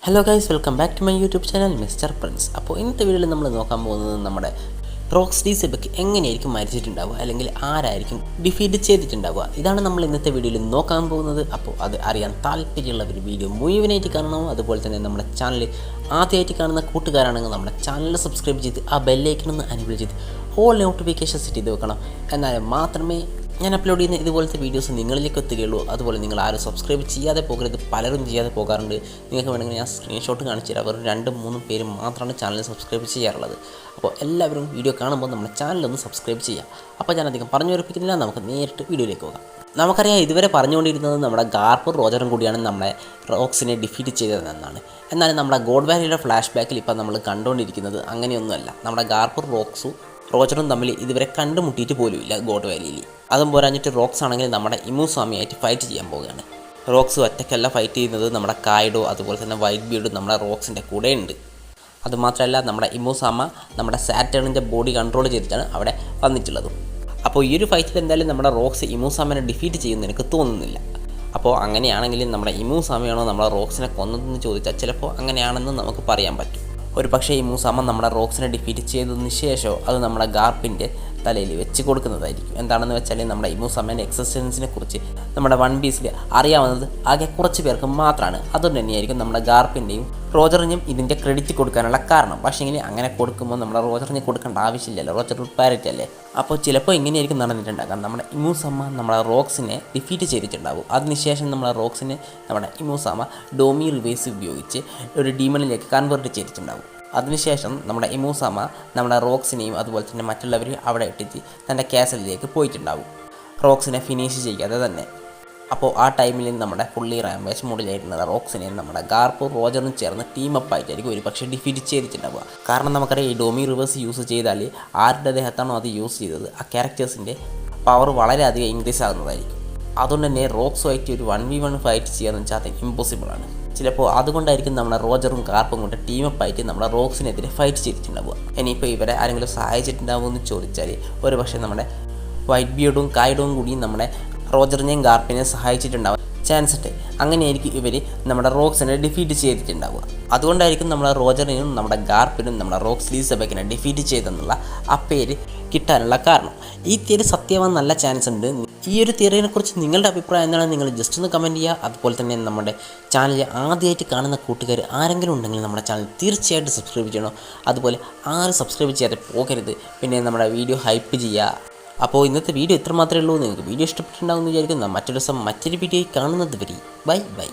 Hello guys, welcome back to my YouTube channel mister Prince. അപ്പോൾ ഇന്നത്തെ വീഡിയോയിൽ നമ്മൾ നോക്കാൻ പോകുന്നത് നമ്മുടെ റോക്സ്ലി സെബക്ക് എങ്ങനെയായിരിക്കും മരിച്ചിട്ടുണ്ടാവുക, അല്ലെങ്കിൽ ആരായിരിക്കും ഡിഫീറ്റ് ചെയ്തിട്ടുണ്ടാവുക. ഇതാണ് നമ്മൾ ഇന്നത്തെ വീഡിയോയിൽ നോക്കാൻ പോകുന്നത്. അപ്പോൾ അത് അറിയാൻ താല്പര്യമുള്ളവർ വീഡിയോ മുഴുവനായിട്ട് കാണണമോ. അതുപോലെ തന്നെ നമ്മുടെ ചാനൽ ആദ്യമായിട്ട് കാണുന്ന കൂട്ടുകാരാണെങ്കിൽ നമ്മുടെ ചാനൽ സബ്സ്ക്രൈബ് ചെയ്ത് ആ ബെല്ലൈക്കണമെന്ന് അനേബിൾ ചെയ്ത് ഓൾ നോട്ടിഫിക്കേഷൻ സെറ്റ് ചെയ്ത് വെക്കണം. എന്നാൽ മാത്രമേ ഞാൻ അപ്ലോഡ് ചെയ്യുന്ന ഇതുപോലത്തെ വീഡിയോസ് നിങ്ങളിലേക്ക് എത്തുകയുള്ളൂ. അതുപോലെ നിങ്ങൾ ആരും സബ്സ്ക്രൈബ് ചെയ്യാതെ പോകരുത്, പലരും ചെയ്യാതെ പോകാറുണ്ട്. നിങ്ങൾക്ക് വേണമെങ്കിൽ ഞാൻ സ്ക്രീൻഷോട്ട് കാണിച്ചു തരാം. വെറും 2-3 പേര് മാത്രമാണ് ചാനൽ സബ്സ്ക്രൈബ് ചെയ്യാറുള്ളത്. അപ്പോൾ എല്ലാവരും വീഡിയോ കാണുമ്പോൾ നമ്മുടെ ചാനലൊന്ന് സബ്സ്ക്രൈബ് ചെയ്യാം. അപ്പോൾ ഞാൻ അധികം പറഞ്ഞു ഉറപ്പിക്കുന്നില്ല, നമുക്ക് നേരിട്ട് വീഡിയോയിലേക്ക് പോകാം. നമുക്കറിയാം, ഇതുവരെ പറഞ്ഞുകൊണ്ടിരുന്നത് നമ്മുടെ ഗാർപ്പും റോജറും കൂടിയാണ് നമ്മുടെ റോക്സിനെ ഡിഫീറ്റ് ചെയ്തതെന്നാണ്. എന്നാൽ നമ്മുടെ ഗോഡ് വാലിയുടെ ഫ്ലാഷ് ബാക്കിൽ ഇപ്പോൾ നമ്മൾ കണ്ടുകൊണ്ടിരിക്കുന്നത് അങ്ങനെയൊന്നുമല്ല. നമ്മുടെ ഗാർപ്പും റോജറും തമ്മിൽ ഇതുവരെ കണ്ടുമുട്ടിയിട്ട് പോലുമില്ല ഗോഡ് വാലിയിൽ. അതും പോരാഞ്ഞിട്ട് റോക്സ് ആണെങ്കിൽ നമ്മുടെ ഇമുസ്വാമിയായിട്ട് ഫൈറ്റ് ചെയ്യാൻ പോവുകയാണ്. റോക്സ് ഒറ്റയ്ക്കല്ല ഫൈറ്റ് ചെയ്യുന്നത്, നമ്മുടെ കായിഡോ അതുപോലെ തന്നെ വൈറ്റ് ബീഡും നമ്മുടെ റോക്സിൻ്റെ കൂടെ ഉണ്ട്. അതുമാത്രമല്ല, നമ്മുടെ ഇമുസാമ നമ്മുടെ സാറ്റേണിൻ്റെ ബോഡി കൺട്രോൾ ചെയ്തിട്ടാണ് അവിടെ വന്നിട്ടുള്ളത്. അപ്പോൾ ഈ ഒരു ഫൈറ്റിൽ എന്തായാലും നമ്മുടെ റോക്സ് ഇമുസാമനെ ഡിഫീറ്റ് ചെയ്യുമെന്ന് എനിക്ക് തോന്നുന്നില്ല. അപ്പോൾ അങ്ങനെയാണെങ്കിൽ നമ്മുടെ ഇമുസാമയാണോ നമ്മുടെ റോക്സിനെ കൊന്നതെന്ന് ചോദിച്ചാൽ ചിലപ്പോൾ അങ്ങനെയാണെന്ന് നമുക്ക് പറയാൻ പറ്റും. ഒരു പക്ഷേ ഇമുസാമ നമ്മുടെ റോക്സിനെ ഡിഫീറ്റ് ചെയ്തതിന് ശേഷം അത് നമ്മുടെ ഗാർപ്പിൻ്റെ തലയിൽ വെച്ച് കൊടുക്കുന്നതായിരിക്കും. എന്താണെന്ന് വെച്ചാൽ, നമ്മുടെ ഇമുസാമേൻ്റെ എക്സിസ്റ്റൻസിനെ കുറിച്ച് നമ്മുടെ വൺ പീസിൽ അറിയാവുന്നത് ആകെ കുറച്ച് പേർക്ക് മാത്രമാണ്. അതുകൊണ്ട് തന്നെയായിരിക്കും നമ്മുടെ ഗാർപ്പിൻ്റെയും റോജറിനും ഇതിൻ്റെ ക്രെഡിറ്റ് കൊടുക്കാനുള്ള കാരണം. പക്ഷേ ഇങ്ങനെ അങ്ങനെ കൊടുക്കുമ്പോൾ നമ്മുടെ റോജറിന് കൊടുക്കേണ്ട ആവശ്യമില്ലല്ലോ, റോജർ പാരറ്റ് അല്ലേ. അപ്പോൾ ചിലപ്പോൾ ഇങ്ങനെയായിരിക്കും നടന്നിട്ടുണ്ടാകാം. നമ്മുടെ ഇമുസാമ നമ്മുടെ റോക്സിനെ ഡിഫീറ്റ് ചെയ്തിട്ടുണ്ടാകും. അതിനുശേഷം നമ്മുടെ റോക്സിനെ നമ്മുടെ ഇമുസാമ ഡോമി റിവേഴ്സ് ഉപയോഗിച്ച് ഒരു ഡീമണിലേക്ക് കൺവേർട്ട് ചെയ്തിട്ടുണ്ടാകും. അതിനുശേഷം നമ്മുടെ ഇമുസാമ നമ്മുടെ റോക്സിനെയും അതുപോലെ തന്നെ മറ്റുള്ളവരെയും അവിടെ ഇട്ടിട്ട് തൻ്റെ കാസലിലേക്ക് പോയിട്ടുണ്ടാകും, റോക്സിനെ ഫിനിഷ് ചെയ്യാതെ തന്നെ. അപ്പോൾ ആ ടൈമിൽ നമ്മുടെ ഫുള്ളി റാംവേജ് മോഡിലായിരുന്ന റോക്സിനെ നമ്മുടെ ഗാർപ്പും റോജറും ചേർന്ന് ടീമപ്പ് ആയിട്ടായിരിക്കും ഒരു പക്ഷേ ഡിഫീറ്റ് ചെയ്തിട്ടുണ്ടാവുക. കാരണം നമുക്കറിയാം, ഈ ഡോമി റിവേഴ്സ് യൂസ് ചെയ്താൽ ആരുടെ ദേഹത്താണോ അത് യൂസ് ചെയ്തത് ആ ക്യാരക്ടേഴ്സിൻ്റെ പവർ വളരെയധികം ഇൻക്രീസ് ആകുന്നതായിരിക്കും. അതുകൊണ്ട് തന്നെ റോക്സുമായിട്ട് ഒരു 1v1 ഫൈറ്റ് ചെയ്യാന്ന് വെച്ചാൽ അത് ഇമ്പോസിബിൾ ആണ്. ചിലപ്പോൾ അതുകൊണ്ടായിരിക്കും നമ്മുടെ റോജറും ഗാർപ്പും കൊണ്ട് ടീമപ്പായിട്ട് നമ്മുടെ റോക്സിനെതിരെ ഫൈറ്റ് ചെയ്തിട്ടുണ്ടാവുക. ഇനിയിപ്പോൾ ഇവരെ ആരെങ്കിലും സഹായിച്ചിട്ടുണ്ടാവുമെന്ന് ചോദിച്ചാൽ ഒരു പക്ഷേ നമ്മുടെ വൈറ്റ് ബിയർഡും കായിഡും കൂടി നമ്മുടെ റോജറിനെയും ഗാർപ്പിനെയും സഹായിച്ചിട്ടുണ്ടാവും ചാൻസ് ഉണ്ട്. അങ്ങനെയായിരിക്കും ഇവർ നമ്മുടെ റോക്സിനെ ഡിഫീറ്റ് ചെയ്തിട്ടുണ്ടാവുക. അതുകൊണ്ടായിരിക്കും നമ്മുടെ റോജറിനും നമ്മുടെ ഗാർപ്പിനും നമ്മുടെ റോക്സ്ലി സെബക്കിനെ ഡിഫീറ്റ് ചെയ്തെന്നുള്ള ആ പേര് കിട്ടാനുള്ള കാരണം. ഈ തിയറി സത്യമാവാൻ നല്ല ചാൻസ് ഉണ്ട്. ഈ ഒരു തിയറിനെ കുറിച്ച് നിങ്ങളുടെ അഭിപ്രായം എന്താണ്? നിങ്ങൾ ജസ്റ്റ് ഒന്ന് കമൻറ്റ് ചെയ്യുക. അതുപോലെ തന്നെ നമ്മുടെ ചാനൽ ആദ്യമായിട്ട് കാണുന്ന കൂട്ടുകാർ ആരെങ്കിലും ഉണ്ടെങ്കിൽ നമ്മുടെ ചാനൽ തീർച്ചയായിട്ടും സബ്സ്ക്രൈബ് ചെയ്യണം. അതുപോലെ ആരും സബ്സ്ക്രൈബ് ചെയ്യാതെ പോകരുത്. പിന്നെ നമ്മുടെ വീഡിയോ ഹൈപ്പ് ചെയ്യുക. അപ്പോൾ ഇന്നത്തെ വീഡിയോ ഇത്ര മാത്രമേ ഉള്ളൂ. നിങ്ങൾക്ക് വീഡിയോ ഇഷ്ടപ്പെട്ടിട്ടുണ്ടാകുമെന്ന് വിചാരിക്കുന്നു. മറ്റൊരു ദിവസം മറ്റൊരു വീഡിയോയിൽ കാണുന്നത് വരെ ബൈ ബൈ.